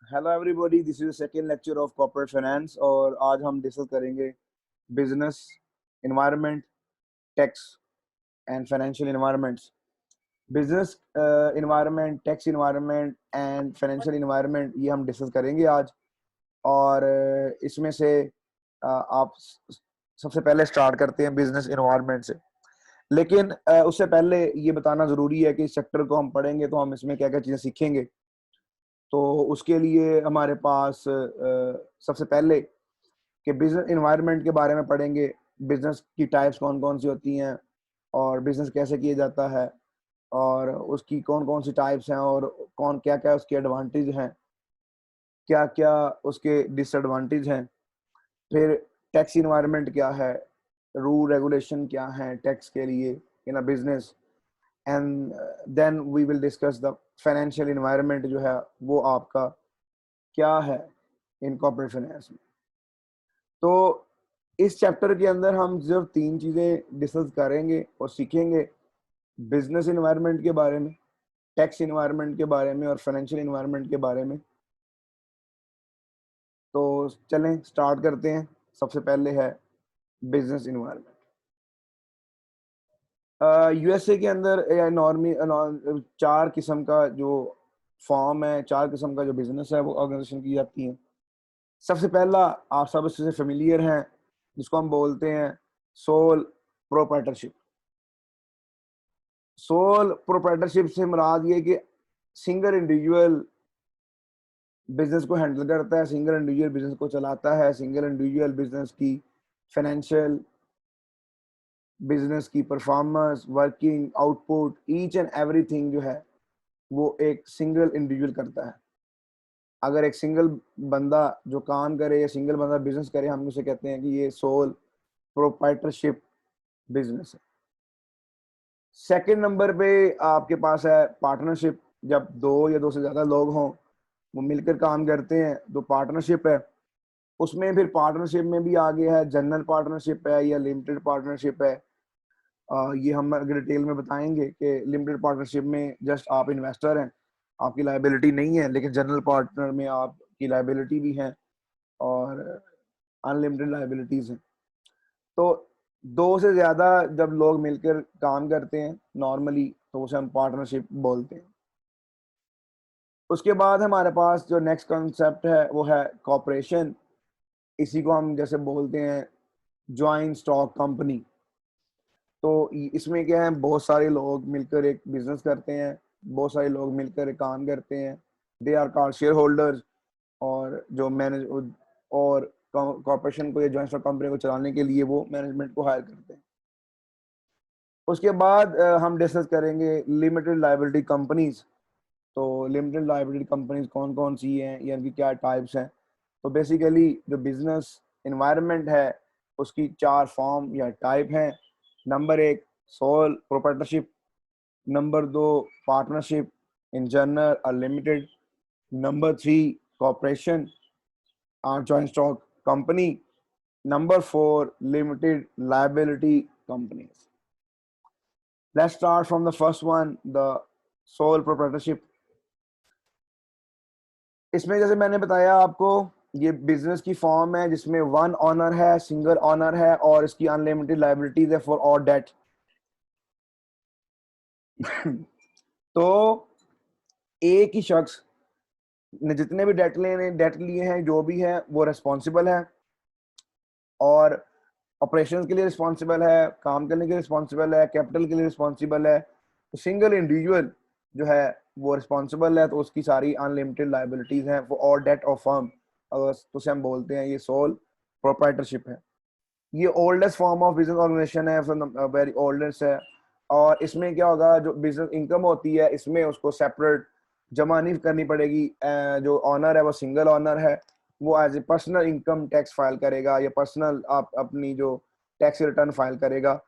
Hello everybody, this is second lecture of corporate finance और आज हम डिस्कस करेंगे business environment, tax and financial environments. Business environment, tax environment and financial environment ये हम discuss करेंगे आज। और इसमें से आप सबसे पहले स्टार्ट करते हैं बिजनेस इन्वायरमेंट से। लेकिन उससे पहले ये बताना ज़रूरी है कि इस सेक्टर को हम पढ़ेंगे तो हम इसमें क्या क्या चीज़ें सीखेंगे। तो उसके लिए हमारे पास सबसे पहले कि बिजनेस इन्वायरमेंट के बारे में पढ़ेंगे, बिजनेस की टाइप्स कौन कौन सी होती हैं और बिजनेस कैसे किया जाता है और उसकी कौन कौन सी टाइप्स हैं और कौन क्या क्या उसके एडवांटेज हैं, क्या क्या उसके डिसएडवांटेज हैं। फिर टैक्स इन्वायरमेंट क्या है, रूल रेगुलेशन क्या है टैक्स के लिए in a business. And then we will discuss the financial environment जो है वो आपका क्या है इन कॉर्पोरेट फाइनेंस में। तो इस चैप्टर के अंदर हम सिर्फ तीन चीजें डिस्कस करेंगे और सीखेंगे, बिजनेस इन्वायरमेंट के बारे में, टैक्स इन्वायरमेंट के बारे में और फाइनेंशियल इन्वायरमेंट के बारे में। तो चलें स्टार्ट करते हैं। सबसे पहले है बिजनेस इन्वायरमेंट। यूएसए के अंदर नॉर्मी चार किस्म का जो फॉर्म है, चार किस्म का जो बिजनेस है वो ऑर्गेनाइजेशन की जाती है। सबसे पहला आप सब इससे फेमिलियर हैं, जिसको हम बोलते हैं सोल प्रोप्राइटरशिप। सोल प्रोप्राइटरशिप से मुराद ये कि सिंगल इंडिविजुअल बिजनेस को हैंडल करता है, सिंगल इंडिविजुअल बिजनेस को चलाता है, सिंगल इंडिविजुअल बिजनेस की फाइनेंशियल, बिजनेस की performance, working output, each and everything जो है वो एक सिंगल इंडिविजुअल करता है। अगर एक सिंगल बंदा जो काम करे या सिंगल बंदा बिजनेस करे, हम उसे कहते हैं कि ये सोल प्रोप्राइटरशिप बिजनेस है। सेकंड नंबर पे आपके पास है पार्टनरशिप। जब दो या दो से ज्यादा लोग हों, वो मिलकर काम करते हैं, तो पार्टनरशिप है। उसमें फिर पार्टनरशिप में भी आगे है जनरल पार्टनरशिप है या लिमिटेड पार्टनरशिप है। ये हम अगर डिटेल में बताएंगे कि लिमिटेड पार्टनरशिप में जस्ट आप इन्वेस्टर हैं, आपकी लायबिलिटी नहीं है, लेकिन जनरल पार्टनर में आपकी लायबिलिटी भी है और अनलिमिटेड लायबिलिटीज हैं। तो दो से ज्यादा जब लोग मिलकर काम करते हैं नॉर्मली, तो उसे हम पार्टनरशिप बोलते हैं। उसके बाद हमारे पास जो नेक्स्ट कॉन्सेप्ट है वो है कॉर्पोरेशन। इसी को हम जैसे बोलते हैं ज्वाइंट स्टॉक कंपनी। तो इसमें क्या है, बहुत सारे लोग मिलकर एक बिजनेस करते हैं, बहुत सारे लोग मिलकर एक काम करते हैं, they are called shareholders. और जो मैनेज और कॉर्पोरेशन को या ज्वाइंट स्टॉक कंपनी को चलाने के लिए वो मैनेजमेंट को हायर करते हैं। उसके बाद हम डिस्कस करेंगे लिमिटेड लायबिलिटी कंपनीज। तो लिमिटेड लायबिलिटी कंपनीज कौन कौन सी हैं या इनकी क्या टाइप्स हैं। तो बेसिकली जो बिजनेस इन्वायरमेंट है उसकी चार फॉर्म या टाइप हैं। नंबर एक सोल प्रोप्राइटरशिप, नंबर दो पार्टनरशिप इन जनरल और लिमिटेड, नंबर थ्री कॉर्पोरेशन और joint stock company, number four limited liability companies. Let's start from the first one, the sole proprietorship. इसमें जैसे मैंने बताया आपको, ये बिजनेस की फॉर्म है जिसमें वन ऑनर है, सिंगल ऑनर है और इसकी अनलिमिटेड लायबिलिटीज है फॉर ऑल डेट। तो एक ही शख्स ने जितने भी डेट लिए हैं, जो भी है वो रिस्पॉन्सिबल है और ऑपरेशंस के लिए रिस्पॉन्सिबल है, काम करने के लिए रिस्पॉन्सिबल है, कैपिटल के लिए रिस्पॉन्सिबल है। तो सिंगल इंडिविजुअल जो है वो रिस्पॉन्सिबल है, तो उसकी सारी अनलिमिटेड लायबिलिटीज हैं for all debt of firm. तो उसे हम बोलते हैं ये सोल प्रोप्राइटरशिप है। ये oldest form of business organization है, वेरी ओल्डेस्ट है। और इसमें क्या होगा, जो बिजनेस इनकम होती है इसमें उसको सेपरेट जमा नहीं करनी पड़ेगी। जो ऑनर है वो सिंगल ऑनर है, वो as a personal income tax file करेगा या पर्सनल आप अपनी जो टैक्स रिटर्न फाइल करेगा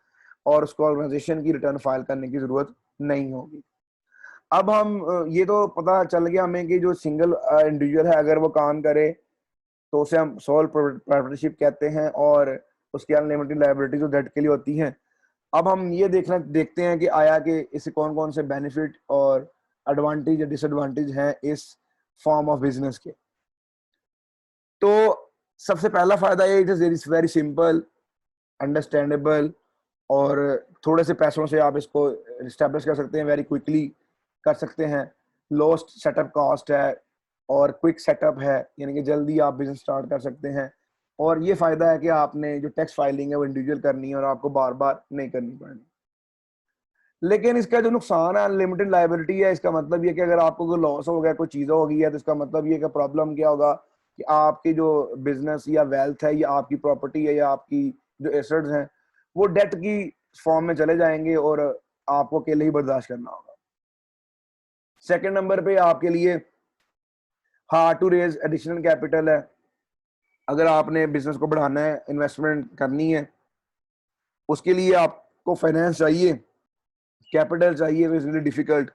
और उसको ऑर्गेनाइजेशन की रिटर्न फाइल करने की जरूरत नहीं होगी। अब हम ये तो पता चल गया हमें कि जो सिंगल इंडिविजुअल है अगर वो काम करे तो उसे हम सोल प्रोप्राइटरशिप कहते हैं और उसकी अनलिमिटेड लायबिलिटी जो डेट के लिए होती है। अब हम ये देखते हैं कि आया कि इससे कौन कौन से बेनिफिट और एडवांटेज या डिसएडवांटेज हैं इस फॉर्म ऑफ बिजनेस के। तो सबसे पहला फायदा ये इज वेरी सिंपल, अंडरस्टैंडेबल, और थोड़े से पैसों से आप इसको एस्टेब्लिश कर सकते हैं, वेरी क्विकली कर सकते हैं। लोस्ट सेटअप कॉस्ट है और क्विक सेटअप है, यानी कि जल्दी आप बिजनेस स्टार्ट कर सकते हैं। और ये फायदा है कि आपने जो टैक्स फाइलिंग है वो इंडिविजुअल करनी है और आपको बार बार नहीं करनी पड़नी। लेकिन इसका जो नुकसान है, अनलिमिटेड लाइबिलिटी है, इसका मतलब ये कि अगर आपको कोई लॉस हो गया, कोई चीज़ हो गई है, तो इसका मतलब ये कि प्रॉब्लम क्या होगा कि आपकी जो बिजनेस या वेल्थ है या आपकी प्रॉपर्टी है या आपकी जो एसेट्स हैं वो डेट की फॉर्म में चले जाएंगे और आपको अकेले ही बर्दाश्त करना होगा। सेकंड नंबर पे आपके लिए hard to raise additional capital है। अगर आपने बिजनेस को बढ़ाना है, इन्वेस्टमेंट करनी है, उसके लिए आपको फाइनेंस चाहिए, कैपिटल चाहिए, इज रियली डिफिकल्ट।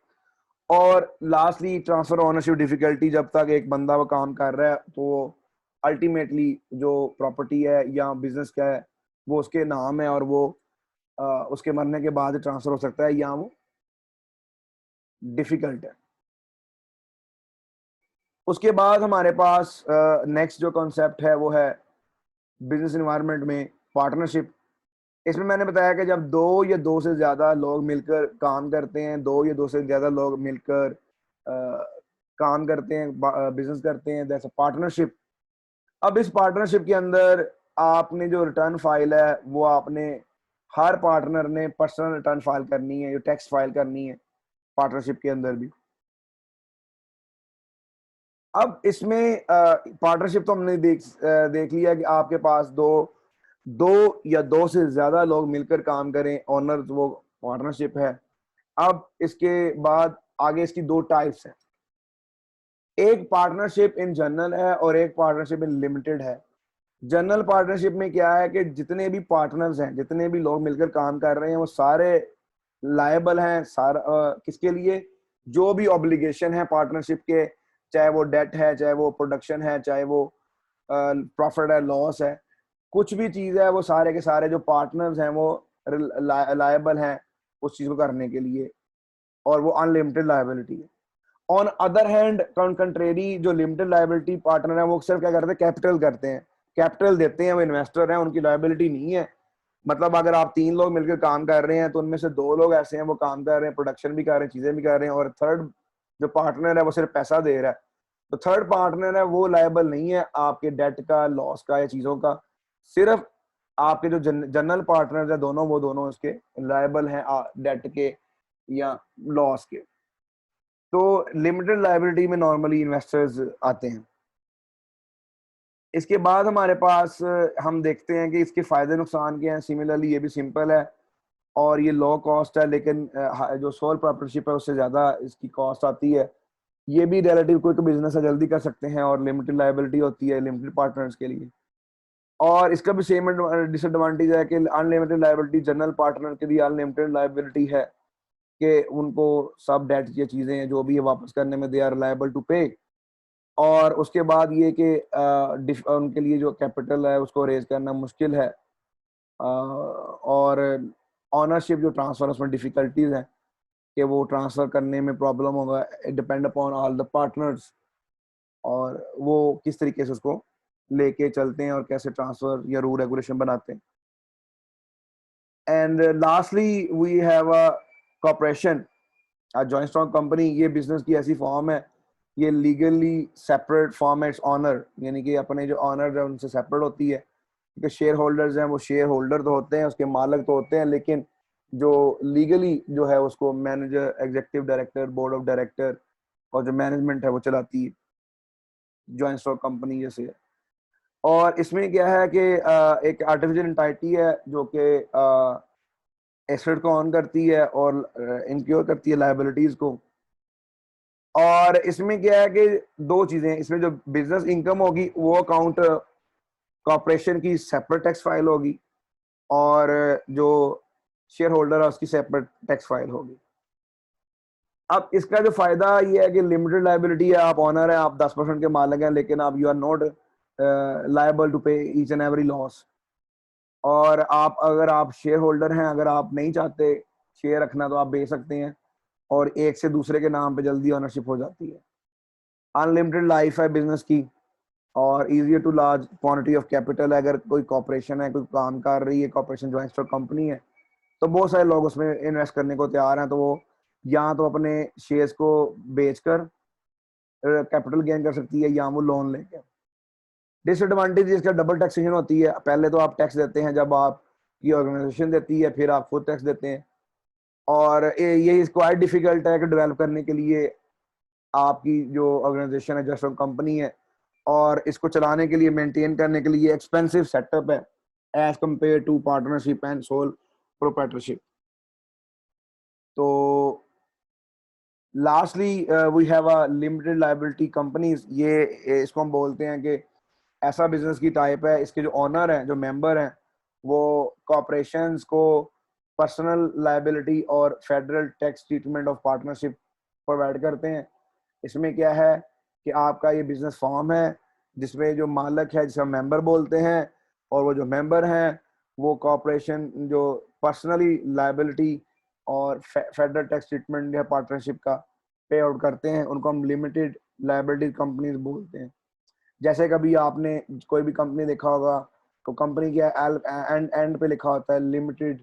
और लास्टली ट्रांसफर ओनरशिप डिफिकल्टी, जब तक एक बंदा वो काम कर रहा है तो अल्टीमेटली जो प्रॉपर्टी है या बिजनेस का है वो उसके नाम है और वो उसके मरने के बाद ट्रांसफर हो सकता है या वो डिफिकल्ट है। उसके बाद हमारे पास नेक्स्ट जो कॉन्सेप्ट है वो है बिजनेस इन्वायरमेंट में पार्टनरशिप। इसमें मैंने बताया कि जब दो या दो से ज्यादा लोग मिलकर काम करते हैं, दो या दो से ज्यादा लोग मिलकर काम करते हैं, बिजनेस करते हैं, दैट्स अ पार्टनरशिप। अब इस पार्टनरशिप के अंदर आपने जो रिटर्न फाइल है वो आपने हर पार्टनर ने पर्सनल रिटर्न फाइल करनी है, जो टैक्स फाइल करनी है पार्टनरशिप के अंदर भी। अब इसमें पार्टनरशिप तो हमने देख लिया कि आपके पास दो दो या दो से ज्यादा लोग मिलकर काम करें, ऑनर वो पार्टनरशिप है। अब इसके बाद आगे इसकी दो टाइप्स हैं, एक पार्टनरशिप इन जनरल है और एक पार्टनरशिप इन लिमिटेड है। जनरल पार्टनरशिप में क्या है कि जितने भी पार्टनर्स हैं, जितने भी लोग मिलकर काम कर रहे हैं, वो सारे लायबल हैं सारा किसके लिए, जो भी ऑब्लिगेशन है पार्टनरशिप के, चाहे वो डेट है, चाहे वो प्रोडक्शन है, चाहे वो प्रॉफिट है, लॉस है, कुछ भी चीज है, वो सारे के सारे जो पार्टनर्स हैं वो लायबल हैं उस चीज को करने के लिए, और वो अनलिमिटेड लायबिलिटी है। ऑन अदर हैंड कंट्रेरी, जो लिमिटेड लायबिलिटी पार्टनर है वो सिर्फ क्या करते हैं, कैपिटल करते हैं, कैपिटल देते हैं, वो इन्वेस्टर हैं, उनकी लायबिलिटी नहीं है। मतलब अगर आप तीन लोग मिलकर काम कर रहे हैं तो उनमें से दो लोग ऐसे हैं वो काम कर रहे हैं, प्रोडक्शन भी कर रहे हैं, चीजें भी कर रहे हैं, और थर्ड जो पार्टनर है वो सिर्फ पैसा दे रहा है। तो थर्ड पार्टनर है वो लायबल नहीं है आपके डेट का, लॉस का या चीजों का। सिर्फ आपके जो जनरल पार्टनर है दोनों, वो दोनों उसके लायबल हैं डेट के या लॉस के। तो लिमिटेड लायबिलिटी में नॉर्मली इन्वेस्टर्स आते हैं। इसके बाद हमारे पास हम देखते हैं कि इसके फायदे नुकसान क्या हैं। सिमिलरली ये भी सिंपल है और ये लो कॉस्ट है, लेकिन जो सोल पार्टनरशिप है उससे ज्यादा इसकी कॉस्ट आती है। ये भी रिलेटिव कोई बिजनेस है, जल्दी कर सकते हैं, और लिमिटेड लायबिलिटी होती है लिमिटेड पार्टनर्स के लिए। और इसका भी सेम डिसएडवांटेज है कि अनलिमिटेड लायबिलिटी जनरल पार्टनर के लिए अनलिमिटेड लायबिलिटी है कि उनको सब डेट की चीजें जो भी है वापस करने में दे आर लायबल टू पे। और उसके बाद ये कि उनके लिए जो कैपिटल है उसको रेज करना मुश्किल है, और ऑनरशिप जो ट्रांसफर उसमें डिफिकल्टीज हैं कि वो ट्रांसफर करने में प्रॉब्लम होगा, it depend upon all the partners, और वो किस तरीके से उसको लेके चलते हैं और कैसे ट्रांसफर या रूल रेगुलेशन बनाते हैं। And lastly we have a corporation, joint stock company. ये बिजनेस की ऐसी फॉर्म है, ये लीगली सेपरेट फॉर्म है, इट्स ऑनर, यानी कि अपने जो ऑनर है उनसे सेपरेट होती है, क्योंकि शेयर होल्डर्स हैं वो शेयर होल्डर तो होते हैं, उसके मालिक तो होते हैं, लेकिन जो लीगली जो है उसको manager, executive director, board of director और जो मैनेजमेंट है वो चलाती है, जॉइंट स्टॉक कंपनी जैसे है। और इसमें क्या है कि एक आर्टिफिशियल इंटाइटी है जो कि एसेट को ऑन करती है और इंक्योर करती है लायबिलिटीज को। और इसमें क्या है कि दो चीजें, इसमें जो बिजनेस इनकम होगी वो अकाउंट कॉर्पोरेशन की सेपरेट टैक्स फाइल होगी, और जो शेयर होल्डर है उसकी सेपरेट टैक्स फाइल होगी। अब इसका जो फायदा ये है कि लिमिटेड लायबिलिटी है, आप ऑनर है, आप 10% के मालिक हैं, लेकिन आप you are not liable to pay each and every loss. और आप अगर आप शेयर होल्डर हैं, अगर आप नहीं चाहते शेयर रखना तो आप बेच सकते हैं, और एक से दूसरे के नाम पे जल्दी ऑनरशिप हो जाती है। अनलिमिटेड लाइफ है बिजनेस की, और easier to large quantity of capital है। अगर कोई कॉर्पोरेशन है, कोई काम कर रही है, कॉर्पोरेशन जो स्टॉक कंपनी है, तो बहुत सारे लोग उसमें इन्वेस्ट करने को तैयार हैं। तो वो या तो अपने शेयर्स को बेचकर कैपिटल गेन कर सकती है, या वो लोन लेकर। डिसएडवांटेज इसका डबल टैक्सेशन होती है। पहले तो आप टैक्स देते हैं जब आपकी ऑर्गेनाइजेशन देती है, फिर आप खुद टैक्स देते हैं। और ये क्वाइट डिफिकल्ट है कि डेवलप करने के लिए आपकी जो ऑर्गेनाइजेशन है, जस्ट कंपनी है, और इसको चलाने के लिए, मेंटेन करने के लिए एक्सपेंसिव सेटअप है as compared to partnership and sole proprietorship. तो lastly we have a limited liability companies. ये इसको हम बोलते हैं कि ऐसा बिजनेस की टाइप है, इसके जो ऑनर हैं, जो मेंबर हैं, वो कॉर्पोरेशंस को पर्सनल लायबिलिटी और federal tax treatment of partnership provide करते हैं। इसमें क्या है कि आपका ये बिजनेस फॉर्म है जिसमें जो मालिक है, जिसे हम मेंबर बोलते हैं, और वो जो मेंबर हैं वो कॉर्पोरेशन जो पर्सनली लायबिलिटी और फेडरल टैक्स ट्रीटमेंट या पार्टनरशिप का पे आउट करते हैं, उनको हम लिमिटेड लायबिलिटी कंपनीज बोलते हैं। जैसे कभी आपने कोई भी कंपनी देखा होगा तो कंपनी क्या एंड एंड पे लिखा होता है limited,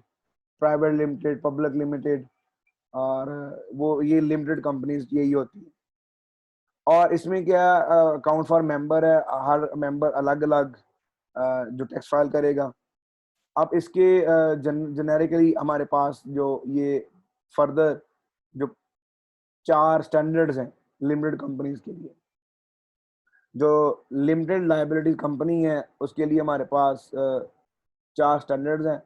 private limited, public limited, और वो ये लिमिटेड कंपनीज यही होती है। और इसमें क्या अकाउंट फॉर मेंबर है, हर मेंबर अलग अलग जो टैक्स फाइल करेगा। अब इसके जेनेरिकली हमारे पास जो ये फर्दर जो 4 स्टैंडर्ड्स हैं लिमिटेड कंपनीज के लिए। जो लिमिटेड लायबिलिटी कंपनी है उसके लिए हमारे पास 4 स्टैंडर्ड्स हैं,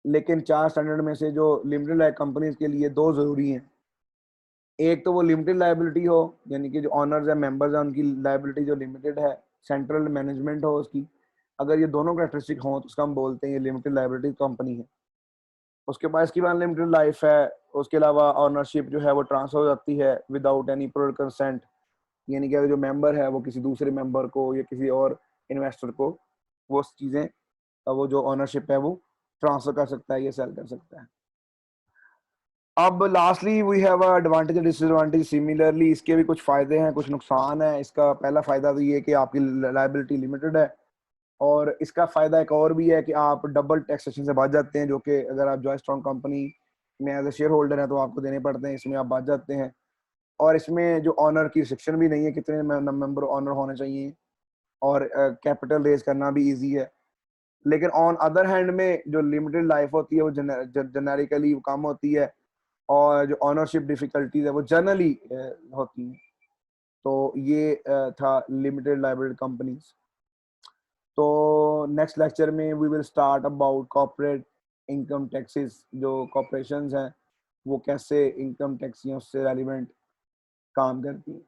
लेकिन 4 स्टैंडर्ड में से जो लिमिटेड कंपनीज के लिए 2 जरूरी हैं। एक तो वो लिमिटेड लायबिलिटी हो, यानी कि जो ऑनर्स हैं, मेंबर्स हैं, उनकी लायबिलिटी जो लिमिटेड है, सेंट्रल मैनेजमेंट हो उसकी। अगर ये दोनों कैरेक्टरिस्टिक हों तो उसका हम बोलते हैं ये लिमिटेड लायबिलिटी कंपनी है। उसके बाद इसकी बाद लिमिटेड लाइफ है। उसके अलावा ऑनरशिप जो है वो ट्रांसफर हो जाती है विदाउट एनी प्रोडक्ट कंसेंट, यानी कि अगर जो मेंबर है वो किसी दूसरे मेंबर को या किसी और इन्वेस्टर को वो चीज़ें, वो जो ऑनरशिप है वो ट्रांसफर कर सकता है या सेल कर सकता है। अब lastly we have a advantage और डिसएडवांटेज सिमिलरली। इसके भी कुछ फायदे हैं, कुछ नुकसान है। इसका पहला फायदा तो ये है कि आपकी लायबिलिटी लिमिटेड है, और इसका फायदा एक और भी है कि आप डबल टैक्सेशन से बच जाते हैं, जो कि अगर आप जॉय स्ट्रॉन्ग कंपनी में एज ए शेयर होल्डर हैं तो आपको देने पड़ते हैं, इसमें आप बच जाते हैं। और इसमें जो ऑनर की रिस्ट्रिक्शन भी नहीं है, कितने मेंबर ऑनर होने चाहिए, और कैपिटल रेज करना भी इजी है। लेकिन ऑन अदर हैंड में जो लिमिटेड लाइफ होती है वो जेनेरिकली कम होती है, और जो ऑनरशिप डिफिकल्टीज है वो जनरली होती हैं। तो ये था लिमिटेड लायबिलिटी कंपनीज। तो नेक्स्ट लेक्चर में we will start about corporate income taxes. जो कॉर्पोरेशंस हैं वो कैसे इनकम टैक्स से रेलिवेंट काम करती हैं।